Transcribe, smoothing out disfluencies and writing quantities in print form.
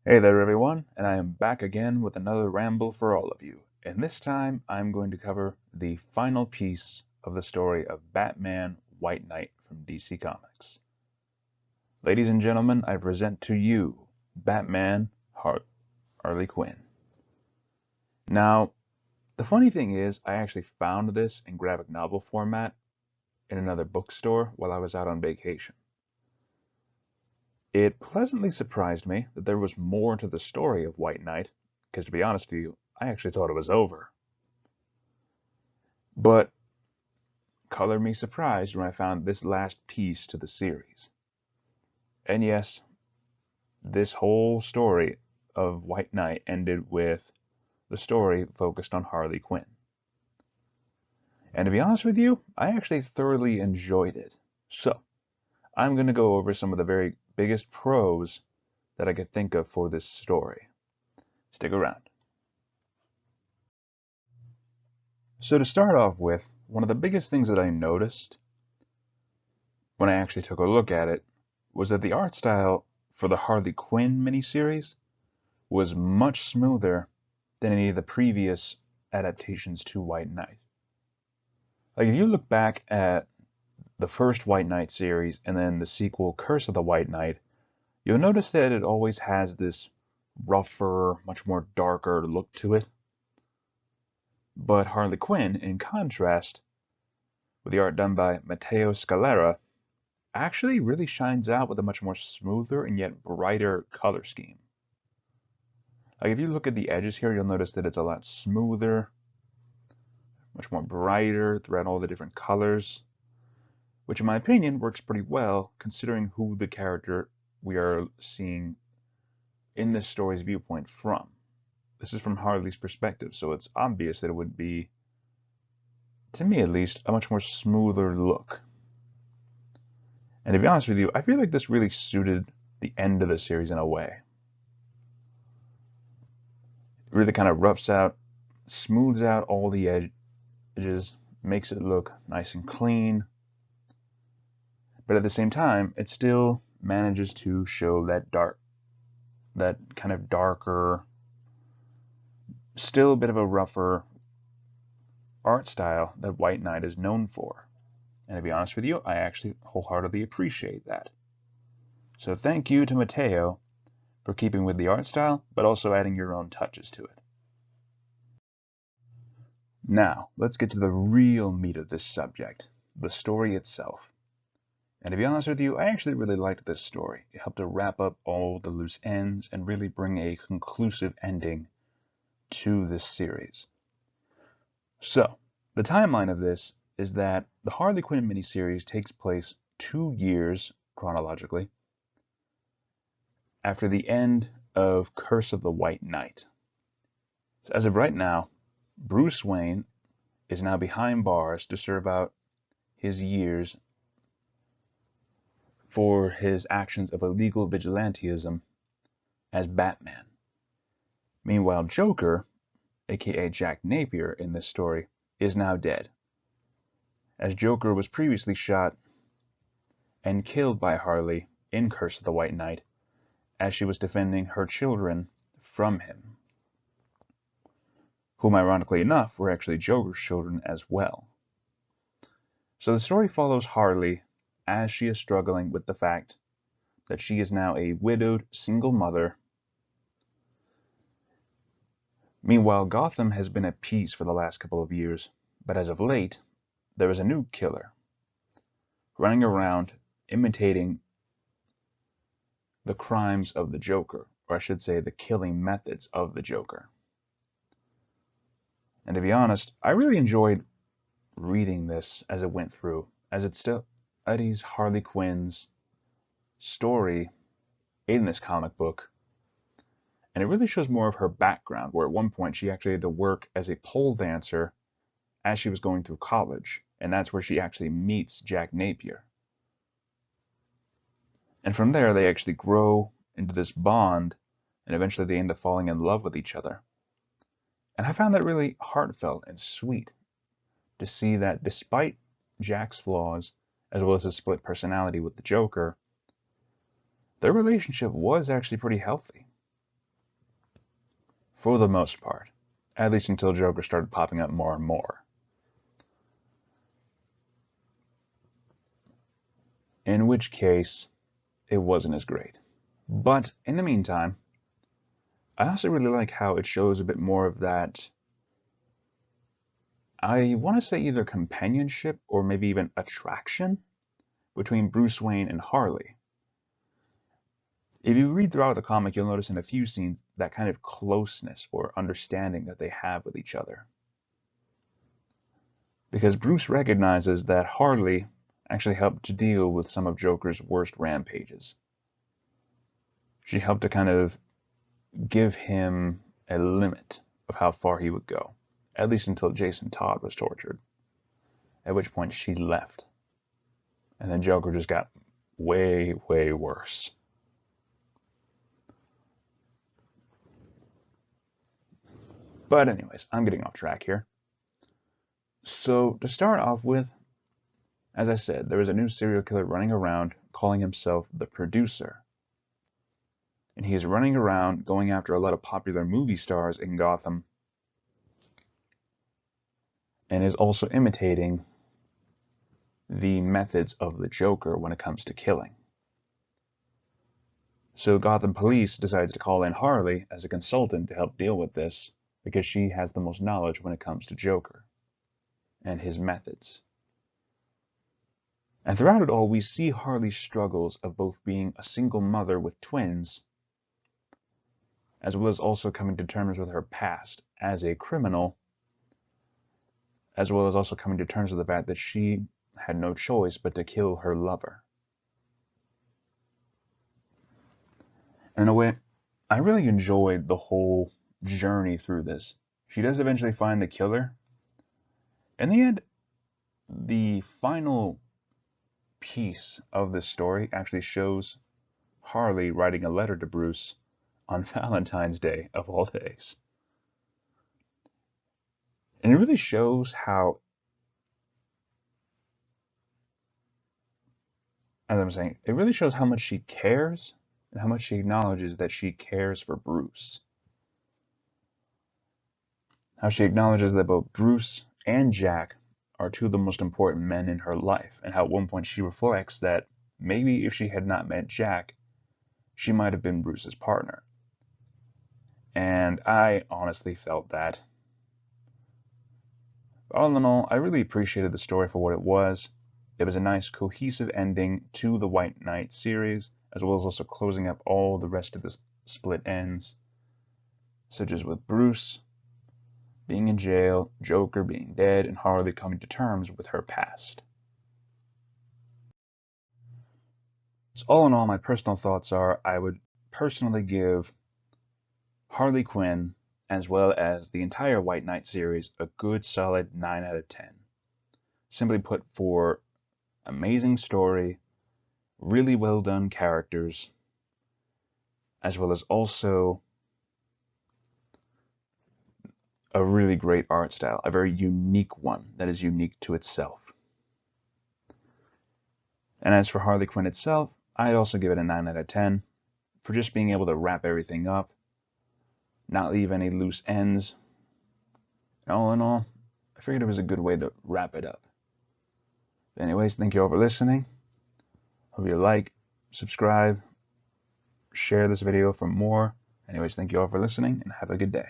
Hey there everyone, and I am back again with another ramble for all of you. And this time I'm going to cover the final piece of the story of Batman White Knight from DC Comics. Ladies and gentlemen, I present to you Batman Harley Quinn. Now, the funny thing is, I actually found this in graphic novel format in another bookstore while I was out on vacation. It pleasantly surprised me that there was more to the story of White Knight, because to be honest with you, I actually thought it was over. But color me surprised when I found this last piece to the series. And yes, this whole story of White Knight ended with the story focused on Harley Quinn. And to be honest with you, I actually thoroughly enjoyed it. So, I'm going to go over some of the very biggest pros that I could think of for this story. Stick around. So to start off with, one of the biggest things that I noticed when I actually took a look at it was that the art style for the Harley Quinn miniseries was much smoother than any of the previous adaptations to White Knight. Like if you look back at the first White Knight series and then the sequel Curse of the White Knight, you'll notice that it always has this rougher, much more darker look to it. But Harley Quinn, in contrast, with the art done by Matteo Scalera, actually really shines out with a much more smoother and yet brighter color scheme. Like if you look at the edges here, you'll notice that it's a lot smoother, much more brighter throughout all the different colors, which in my opinion works pretty well considering who the character we are seeing in this story's viewpoint from. This is from Harley's perspective, so it's obvious that it would be, to me at least, a much more smoother look. And to be honest with you, I feel like this really suited the end of the series in a way. It really kind of roughs out, smooths out all the edges, makes it look nice and clean. But at the same time, it still manages to show that kind of darker, still a bit of a rougher art style that White Knight is known for. And to be honest with you, I actually wholeheartedly appreciate that. So thank you to Matteo for keeping with the art style, but also adding your own touches to it. Now, let's get to the real meat of this subject, the story itself. And to be honest with you, I actually really liked this story. It helped to wrap up all the loose ends and really bring a conclusive ending to this series. So, the timeline of this is that the Harley Quinn miniseries takes place 2 years, chronologically, after the end of Curse of the White Knight. So as of right now, Bruce Wayne is now behind bars to serve out his years for his actions of illegal vigilantism as Batman. Meanwhile, Joker, aka Jack Napier in this story, is now dead, as Joker was previously shot and killed by Harley in Curse of the White Knight as she was defending her children from him, whom ironically enough were actually Joker's children as well. So the story follows Harley as she is struggling with the fact that she is now a widowed single mother. Meanwhile, Gotham has been at peace for the last couple of years, but as of late, there is a new killer running around imitating the crimes of the Joker, or I should say the killing methods of the Joker. And to be honest, I really enjoyed reading this as it went through, as it still studies Harley Quinn's story in this comic book, and it really shows more of her background, where at one point she actually had to work as a pole dancer as she was going through college, and that's where she actually meets Jack Napier. And from there, they actually grow into this bond, and eventually they end up falling in love with each other. And I found that really heartfelt and sweet to see that despite Jack's flaws, as well as his split personality with the Joker, their relationship was actually pretty healthy. for the most part, at least until Joker started popping up more and more. In which case, it wasn't as great. But in the meantime, I also really like how it shows a bit more of that, I want to say either companionship or maybe even attraction between Bruce Wayne and Harley. If you read throughout the comic, you'll notice in a few scenes that kind of closeness or understanding that they have with each other. Because Bruce recognizes that Harley actually helped to deal with some of Joker's worst rampages. She helped to kind of give him a limit of how far he would go, at least until Jason Todd was tortured, at which point she left. And then Joker just got way, way worse. But anyways, I'm getting off track here. So to start off with, as I said, there is a new serial killer running around calling himself the Producer. And he is running around going after a lot of popular movie stars in Gotham, and is also imitating the methods of the Joker when it comes to killing. So Gotham Police decides to call in Harley as a consultant to help deal with this, because she has the most knowledge when it comes to Joker and his methods. And throughout it all, we see Harley's struggles of both being a single mother with twins, as well as also coming to terms with her past as a criminal, as well as also coming to terms with the fact that she had no choice but to kill her lover. And in a way, I really enjoyed the whole journey through this. She does eventually find the killer. In the end, the final piece of this story actually shows Harley writing a letter to Bruce on Valentine's Day, of all days. And it really shows how, as I'm saying, it really shows how much she cares and how much she acknowledges that she cares for Bruce. How she acknowledges that both Bruce and Jack are two of the most important men in her life, and how at one point she reflects that maybe if she had not met Jack, she might have been Bruce's partner. And I honestly felt that. All in all, I really appreciated the story for what it was. It was a nice, cohesive ending to the White Knight series, as well as also closing up all the rest of the split ends, such as with Bruce being in jail, Joker being dead, and Harley coming to terms with her past. So all in all, my personal thoughts are I would personally give Harley Quinn, as well as the entire White Knight series, a good solid 9 out of 10. Simply put, for amazing story, really well done characters, as well as also a really great art style, a very unique one that is unique to itself. And as for Harley Quinn itself, I'd also give it a 9 out of 10 for just being able to wrap everything up, not leave any loose ends. All in all, I figured it was a good way to wrap it up. Anyways, thank you all for listening. Hope you like, subscribe, share this video for more. Anyways, thank you all for listening, and have a good day.